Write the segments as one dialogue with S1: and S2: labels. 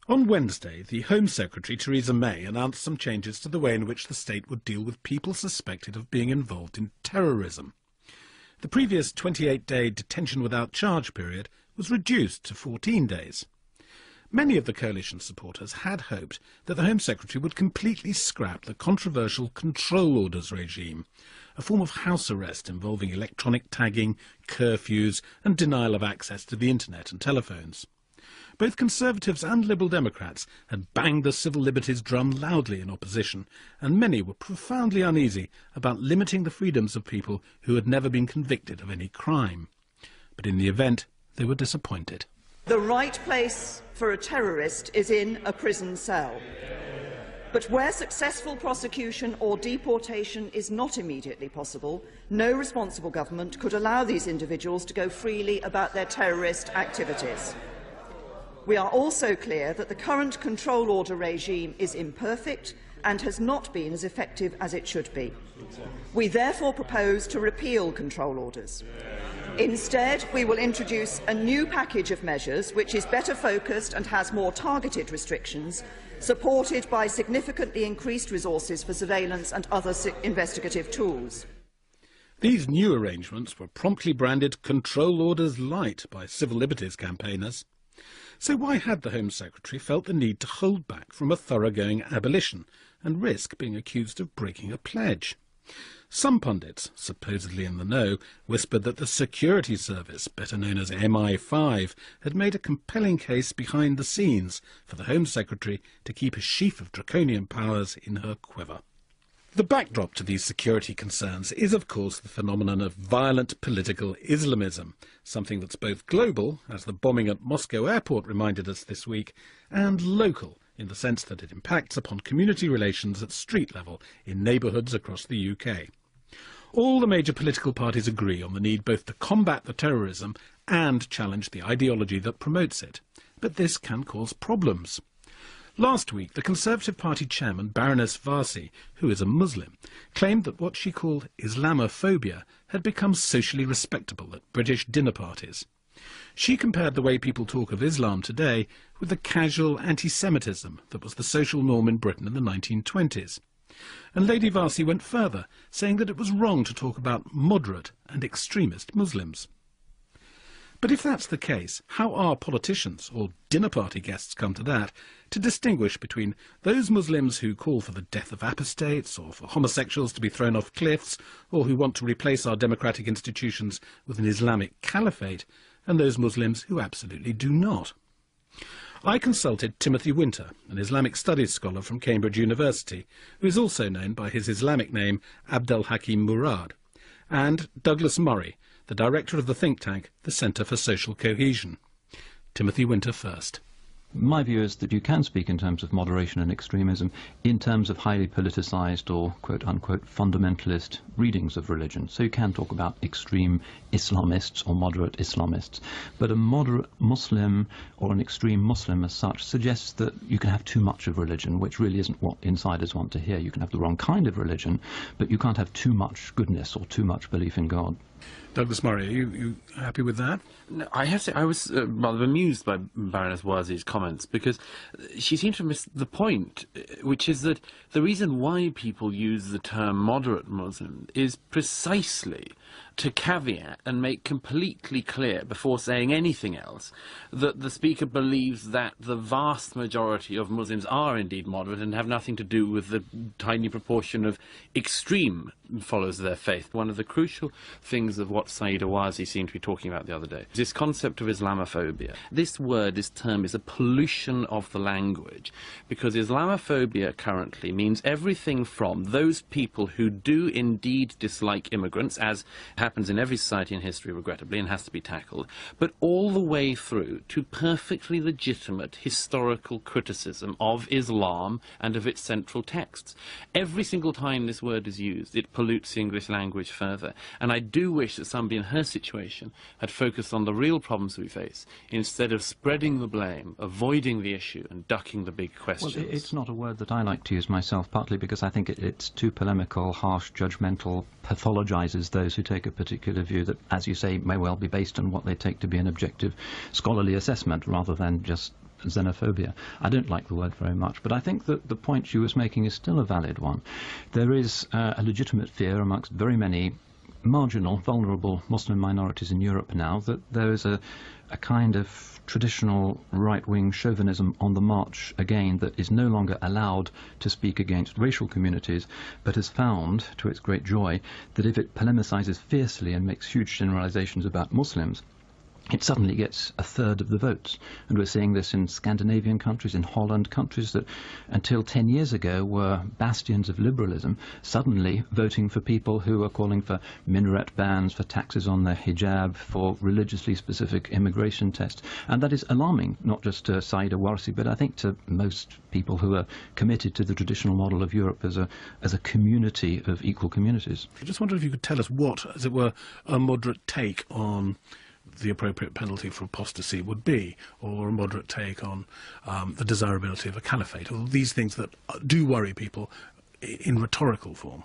S1: On Wednesday, the Home Secretary, Theresa May, announced some changes to the way in which the state would deal with people suspected of being involved in terrorism. The previous 28-day detention without charge period was reduced to 14 days. Many of the coalition supporters had hoped that the Home Secretary would completely scrap the controversial control orders regime, a form of house arrest involving electronic tagging, curfews and denial of access to the internet and telephones. Both Conservatives and Liberal Democrats had banged the civil liberties drum loudly in opposition, and many were profoundly uneasy about limiting the freedoms of people who had never been convicted of any crime. But in the event, they were disappointed.
S2: The right place for a terrorist is in a prison cell. But where successful prosecution or deportation is not immediately possible, no responsible government could allow these individuals to go freely about their terrorist activities. We are also clear that the current control order regime is imperfect and has not been as effective as it should be. We therefore propose to repeal control orders. Instead, we will introduce a new package of measures which is better focused and has more targeted restrictions, supported by significantly increased resources for surveillance and other investigative tools.
S1: These new arrangements were promptly branded Control Orders Light by civil liberties campaigners. So why had the Home Secretary felt the need to hold back from a thoroughgoing abolition and risk being accused of breaking a pledge? Some pundits, supposedly in the know, whispered that the security service, better known as MI5, had made a compelling case behind the scenes for the Home Secretary to keep a sheaf of draconian powers in her quiver. The backdrop to these security concerns is, of course, the phenomenon of violent political Islamism, something that's both global, as the bombing at Moscow airport reminded us this week, and local, in the sense that it impacts upon community relations at street level in neighbourhoods across the UK. All the major political parties agree on the need both to combat the terrorism and challenge the ideology that promotes it. But this can cause problems. Last week, the Conservative Party chairman, Baroness Varsi, who is a Muslim, claimed that what she called Islamophobia had become socially respectable at British dinner parties. She compared the way people talk of Islam today with the casual anti-Semitism that was the social norm in Britain in the 1920s. And Lady Varsi went further, saying that it was wrong to talk about moderate and extremist Muslims. But if that's the case, how are politicians, or dinner party guests come to that, to distinguish between those Muslims who call for the death of apostates, or for homosexuals to be thrown off cliffs, or who want to replace our democratic institutions with an Islamic caliphate, and those Muslims who absolutely do not? I consulted Timothy Winter, an Islamic studies scholar from Cambridge University, who is also known by his Islamic name Abdel Hakim Murad, and Douglas Murray, the director of the think tank, the Centre for Social Cohesion. Timothy Winter first.
S3: My view is that you can speak in terms of moderation and extremism in terms of highly politicised or quote-unquote fundamentalist readings of religion. So you can talk about extreme Islamists or moderate Islamists. But a moderate Muslim or an extreme Muslim as such suggests that you can have too much of religion, which really isn't what insiders want to hear. You can have the wrong kind of religion, but you can't have too much goodness or too much belief in God.
S1: Douglas Murray, are you happy with that?
S4: No, I have to say I was rather amused by Baroness Warsi's comments, because she seemed to miss the point, which is that the reason why people use the term moderate Muslim is precisely to caveat and make completely clear before saying anything else that the speaker believes that the vast majority of Muslims are indeed moderate and have nothing to do with the tiny proportion of extreme followers of their faith. One of the crucial things of what Saeeda Warsi seemed to be talking about the other day is this concept of Islamophobia. This word, this term, is a pollution of the language, because Islamophobia currently means everything from those people who do indeed dislike immigrants, as happens in every society in history, regrettably, and has to be tackled, but all the way through to perfectly legitimate historical criticism of Islam and of its central texts. Every single time this word is used, it pollutes the English language further. And I do wish that somebody in her situation had focused on the real problems we face, instead of spreading the blame, avoiding the issue, and ducking the big questions.
S3: Well, it's not a word that I like to use myself, partly because I think it's too polemical, harsh, judgmental, pathologizes those who take a particular view that, as you say, may well be based on what they take to be an objective scholarly assessment, rather than just xenophobia. I don't like the word very much, but I think that the point she was making is still a valid one. There is a legitimate fear amongst very many marginal, vulnerable Muslim minorities in Europe now that there is a kind of traditional right-wing chauvinism on the march again that is no longer allowed to speak against racial communities, but has found, to its great joy, that if it polemicizes fiercely and makes huge generalizations about Muslims, it suddenly gets a third of the votes. And we're seeing this in Scandinavian countries, in Holland, countries that until 10 years ago were bastions of liberalism, suddenly voting for people who are calling for minaret bans, for taxes on the hijab, for religiously specific immigration tests. And that is alarming, not just to Saida Warsi, but I think to most people who are committed to the traditional model of Europe as a community of equal communities.
S1: I just wondered if you could tell us what, as it were, a moderate take on the appropriate penalty for apostasy would be, or a moderate take on the desirability of a caliphate, all these things that do worry people in rhetorical form.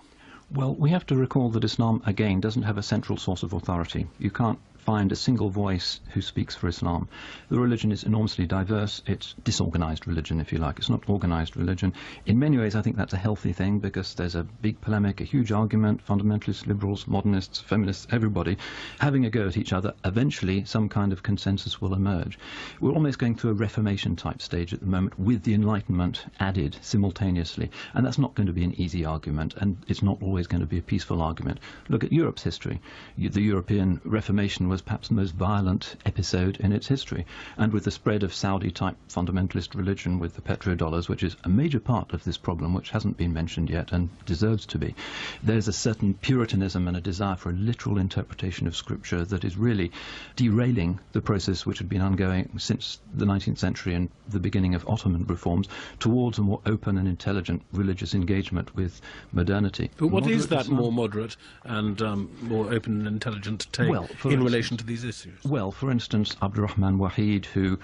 S3: Well, we have to recall that Islam, again, doesn't have a central source of authority. You can't find a single voice who speaks for Islam. The religion is enormously diverse. It's disorganized religion, if you like. It's not organized religion. In many ways, I think that's a healthy thing because there's a big polemic, a huge argument, fundamentalists, liberals, modernists, feminists, everybody having a go at each other. Eventually, some kind of consensus will emerge. We're almost going through a Reformation-type stage at the moment with the Enlightenment added simultaneously, and that's not going to be an easy argument, and it's not always going to be a peaceful argument. Look at Europe's history. The European Reformation was perhaps the most violent episode in its history, and with the spread of Saudi-type fundamentalist religion with the petrodollars, which is a major part of this problem, which hasn't been mentioned yet and deserves to be, there's a certain puritanism and a desire for a literal interpretation of Scripture that is really derailing the process which had been ongoing since the 19th century and the beginning of Ottoman reforms towards a more open and intelligent religious engagement with modernity.
S1: But what is that more moderate and more open and intelligent take in relation to these issues?
S3: Well, for instance, Abdurrahman Wahid, who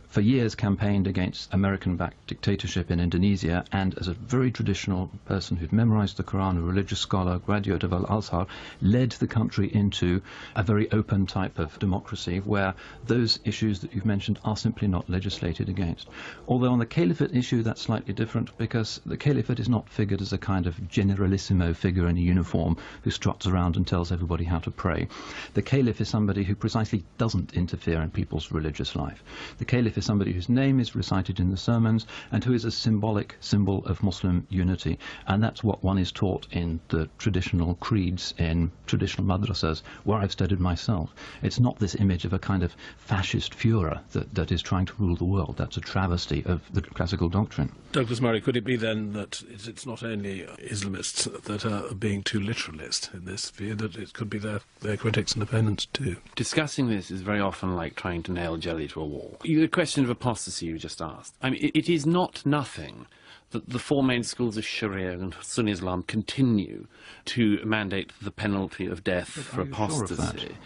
S3: for years campaigned against American-backed dictatorship in Indonesia, and as a very traditional person who'd memorized the Quran, a religious scholar, graduate of Al-Azhar, led the country into a very open type of democracy where those issues that you've mentioned are simply not legislated against. Although on the caliphate issue that's slightly different because the caliphate is not figured as a kind of generalissimo figure in a uniform who struts around and tells everybody how to pray. The caliph is somebody who precisely doesn't interfere in people's religious life. The caliph is somebody whose name is recited in the sermons and who is a symbolic symbol of Muslim unity. And that's what one is taught in the traditional creeds in traditional madrasas where I've studied myself. It's not this image of a kind of fascist Führer that is trying to rule the world. That's a travesty of the classical doctrine.
S1: Douglas Murray, could it be then that it's not only Islamists that are being too literalist in this view, that it could be their critics and opponents too?
S4: Discussing this is very often like trying to nail jelly to a wall. The question of apostasy you just asked. I mean, it is not nothing that the four main schools of Sharia and Sunni Islam continue to mandate the penalty of death for apostasy.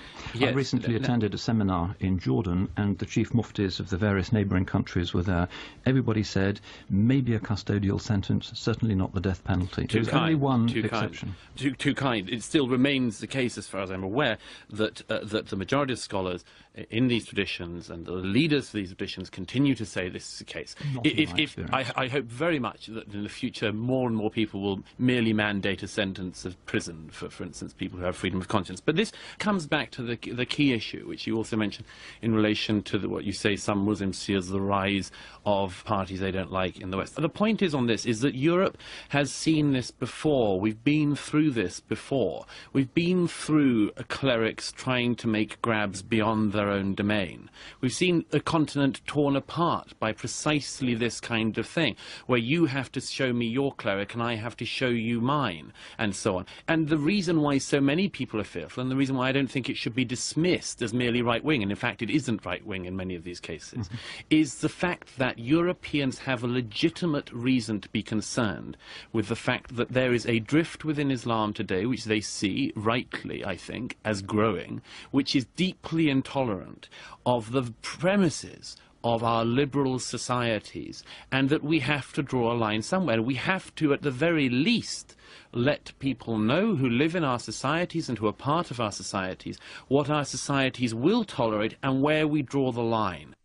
S3: I recently attended a seminar in Jordan, and the chief muftis of the various neighbouring countries were there. Everybody said maybe a custodial sentence, certainly not the death penalty. There's only one exception.
S4: Too kind. It still remains the case, as far as I'm aware, that the majority of scholars in these traditions and the leaders of these traditions continue to say this is the case. I hope very much that in the future more and more people will merely mandate a sentence of prison for instance, people who have freedom of conscience. But this comes back to the key issue, which you also mentioned in relation to what you say some Muslims see as the rise of parties they don't like in the West. The point is on this is that Europe has seen this before. We've been through this before. We've been through clerics trying to make grabs beyond their own domain. We've seen a continent torn apart by precisely this kind of thing, where you have to show me your cleric and I have to show you mine, and so on. And the reason why so many people are fearful, and the reason why I don't think it should be dismissed as merely right-wing, and in fact it isn't right-wing in many of these cases, is the fact that Europeans have a legitimate reason to be concerned with the fact that there is a drift within Islam today, which they see, rightly, I think, as growing, which is deeply intolerant of the premises of our liberal societies, and that we have to draw a line somewhere. We have to, at the very least, let people know who live in our societies and who are part of our societies what our societies will tolerate and where we draw the line.